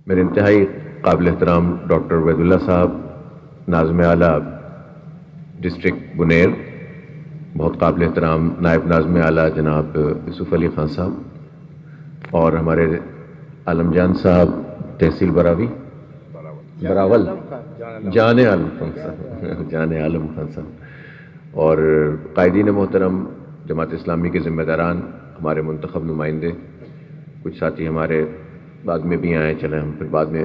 میرے انتہائی قابل احترام ڈاکٹر عبید اللہ صاحب، ناظم اعلیٰ ڈسٹرکٹ بنیر، بہت قابل احترام نائب ناظم اعلیٰ جناب یوسف علی خان صاحب، اور ہمارے عالم جان صاحب تحصیل براول جان عالم خان صاحب جان عالم خان صاحب، اور قائدین محترم، جماعت اسلامی کے ذمہ داران، ہمارے منتخب نمائندے، کچھ ساتھی ہمارے بعد میں بھی آئے، چلیں ہم پھر بعد میں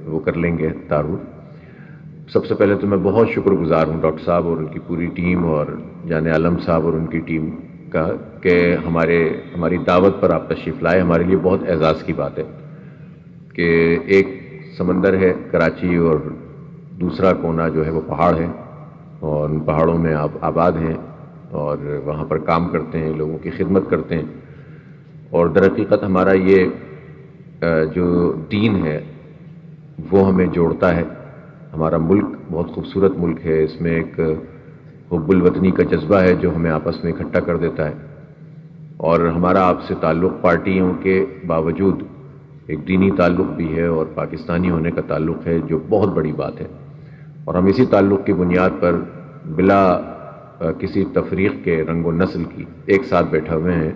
وہ کر لیں گے تعارف۔ سب سے پہلے تو میں بہت شکر گزار ہوں ڈاکٹر صاحب اور ان کی پوری ٹیم اور جان عالم صاحب اور ان کی ٹیم کا کہ ہماری دعوت پر آپ تشریف لائے۔ ہمارے لیے بہت اعزاز کی بات ہے کہ ایک سمندر ہے کراچی اور دوسرا کونا جو ہے وہ پہاڑ ہے، اور ان پہاڑوں میں آپ آباد ہیں اور وہاں پر کام کرتے ہیں، لوگوں کی خدمت کرتے ہیں، اور در حقیقت ہمارا یہ جو دین ہے وہ ہمیں جوڑتا ہے۔ ہمارا ملک بہت خوبصورت ملک ہے، اس میں ایک حب الوطنی کا جذبہ ہے جو ہمیں آپس میں اکٹھا کر دیتا ہے، اور ہمارا آپ سے تعلق پارٹیوں کے باوجود ایک دینی تعلق بھی ہے اور پاکستانی ہونے کا تعلق ہے، جو بہت بڑی بات ہے، اور ہم اسی تعلق کی بنیاد پر بلا کسی تفریق کے، رنگ و نسل کی، ایک ساتھ بیٹھے ہوئے ہیں۔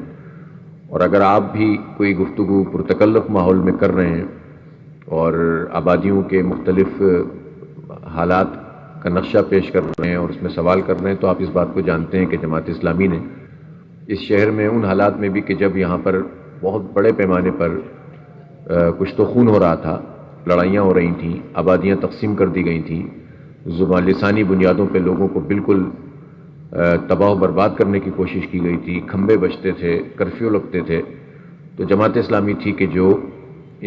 اور اگر آپ بھی کوئی گفتگو پرتکلف ماحول میں کر رہے ہیں اور آبادیوں کے مختلف حالات کا نقشہ پیش کر رہے ہیں اور اس میں سوال کر رہے ہیں، تو آپ اس بات کو جانتے ہیں کہ جماعت اسلامی نے اس شہر میں ان حالات میں بھی کہ جب یہاں پر بہت بڑے پیمانے پر کچھ تو خون ہو رہا تھا، لڑائیاں ہو رہی تھیں، آبادیاں تقسیم کر دی گئی تھیں، زبان لسانی بنیادوں پہ لوگوں کو بالکل تباہ و برباد کرنے کی کوشش کی گئی تھی، کھمبے بجتے تھے، کرفیو لگتے تھے، تو جماعت اسلامی تھی کہ جو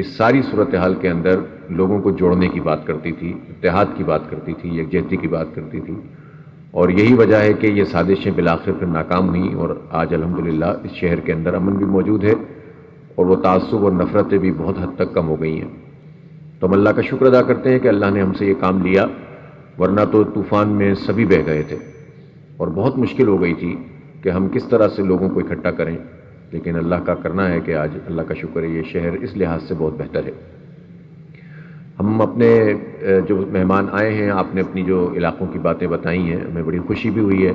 اس ساری صورتحال کے اندر لوگوں کو جوڑنے کی بات کرتی تھی، اتحاد کی بات کرتی تھی، یکجہتی کی بات کرتی تھی، اور یہی وجہ ہے کہ یہ سازشیں بالآخر پھر ناکام ہوئیں، اور آج الحمدللہ اس شہر کے اندر امن بھی موجود ہے اور وہ تعصب اور نفرتیں بھی بہت حد تک کم ہو گئی ہیں۔ تو ہم اللہ کا شکر ادا کرتے ہیں کہ اللہ نے ہم سے یہ کام لیا، ورنہ تو طوفان میں سبھی بہہ گئے تھے اور بہت مشکل ہو گئی تھی کہ ہم کس طرح سے لوگوں کو اکٹھا کریں، لیکن اللہ کا کرنا ہے کہ آج اللہ کا شکر ہے یہ شہر اس لحاظ سے بہت بہتر ہے۔ ہم اپنے جو مہمان آئے ہیں، آپ نے اپنی جو علاقوں کی باتیں بتائی ہیں، ہمیں بڑی خوشی بھی ہوئی ہے،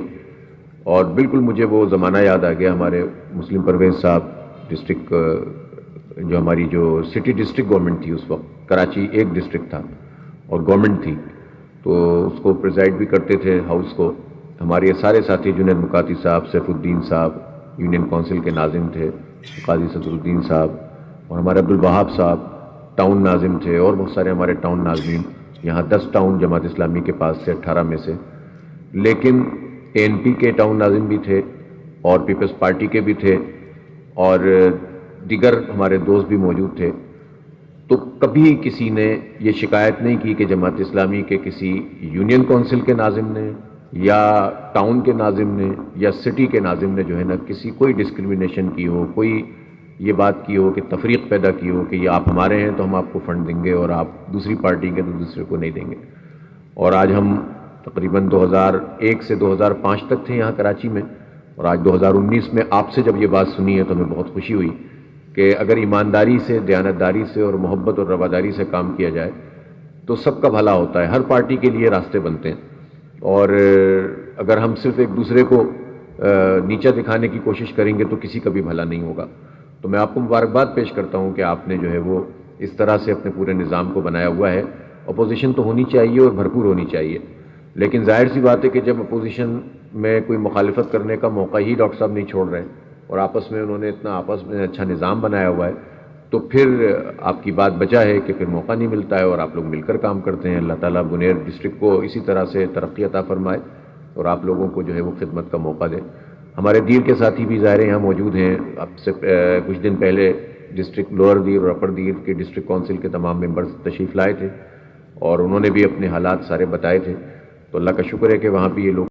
اور بالکل مجھے وہ زمانہ یاد آ گیا، ہمارے مسلم پرویز صاحب ڈسٹرکٹ، جو ہماری جو سٹی ڈسٹرکٹ گورنمنٹ تھی اس وقت، کراچی ایک ڈسٹرکٹ تھا اور گورنمنٹ تھی، تو اس کو پریزائڈ بھی کرتے تھے ہاؤس کو ہمارے یہ سارے ساتھی، جنید مکاتی صاحب، سیف الدین صاحب یونین کونسل کے ناظم تھے، قاضی صدر الدین صاحب، اور ہمارے عبدالوہاب صاحب ٹاؤن ناظم تھے، اور بہت سارے ہمارے ٹاؤن ناظمین، یہاں 10 ٹاؤن جماعت اسلامی کے پاس سے 18 میں سے، لیکن ANP کے ٹاؤن ناظم بھی تھے اور پیپلز پارٹی کے بھی تھے اور دیگر ہمارے دوست بھی موجود تھے۔ تو کبھی کسی نے یہ شکایت نہیں کی کہ جماعت اسلامی کے کسی یونین کونسل کے ناظم نے یا ٹاؤن کے ناظم نے یا سٹی کے ناظم نے جو ہے نا کسی کوئی ڈسکریمنیشن کی ہو، کوئی یہ بات کی ہو کہ تفریق پیدا کی ہو کہ یہ آپ ہمارے ہیں تو ہم آپ کو فنڈ دیں گے اور آپ دوسری پارٹی کے تو دوسرے کو نہیں دیں گے۔ اور آج ہم تقریباً 2001 سے 2005 تک تھے یہاں کراچی میں، اور آج 2019 میں آپ سے جب یہ بات سنی ہے تو ہمیں بہت خوشی ہوئی کہ اگر ایمانداری سے، دیانتداری سے اور محبت اور رواداری سے کام کیا جائے تو سب کا بھلا ہوتا ہے، ہر پارٹی کے لیے راستے بنتے ہیں، اور اگر ہم صرف ایک دوسرے کو نیچا دکھانے کی کوشش کریں گے تو کسی کا بھی بھلا نہیں ہوگا۔ تو میں آپ کو مبارکباد پیش کرتا ہوں کہ آپ نے جو ہے وہ اس طرح سے اپنے پورے نظام کو بنایا ہوا ہے۔ اپوزیشن تو ہونی چاہیے اور بھرپور ہونی چاہیے، لیکن ظاہر سی بات ہے کہ جب اپوزیشن میں کوئی مخالفت کرنے کا موقع ہی ڈاکٹر صاحب نہیں چھوڑ رہے اور آپس میں انہوں نے اتنا آپس میں اچھا نظام بنایا ہوا ہے، تو پھر آپ کی بات بچا ہے کہ پھر موقع نہیں ملتا ہے اور آپ لوگ مل کر کام کرتے ہیں۔ اللہ تعالیٰ بنیر ڈسٹرکٹ کو اسی طرح سے ترقی عطا فرمائے اور آپ لوگوں کو جو ہے وہ خدمت کا موقع دے۔ ہمارے دیر کے ساتھی بھی ظاہر یہاں موجود ہیں، اب سے کچھ دن پہلے ڈسٹرکٹ لوور دیر اور اپر دیر کے ڈسٹرکٹ کونسل کے تمام ممبرز تشریف لائے تھے اور انہوں نے بھی اپنے حالات سارے بتائے تھے، تو اللہ کا شکر ہے کہ وہاں بھی یہ لوگ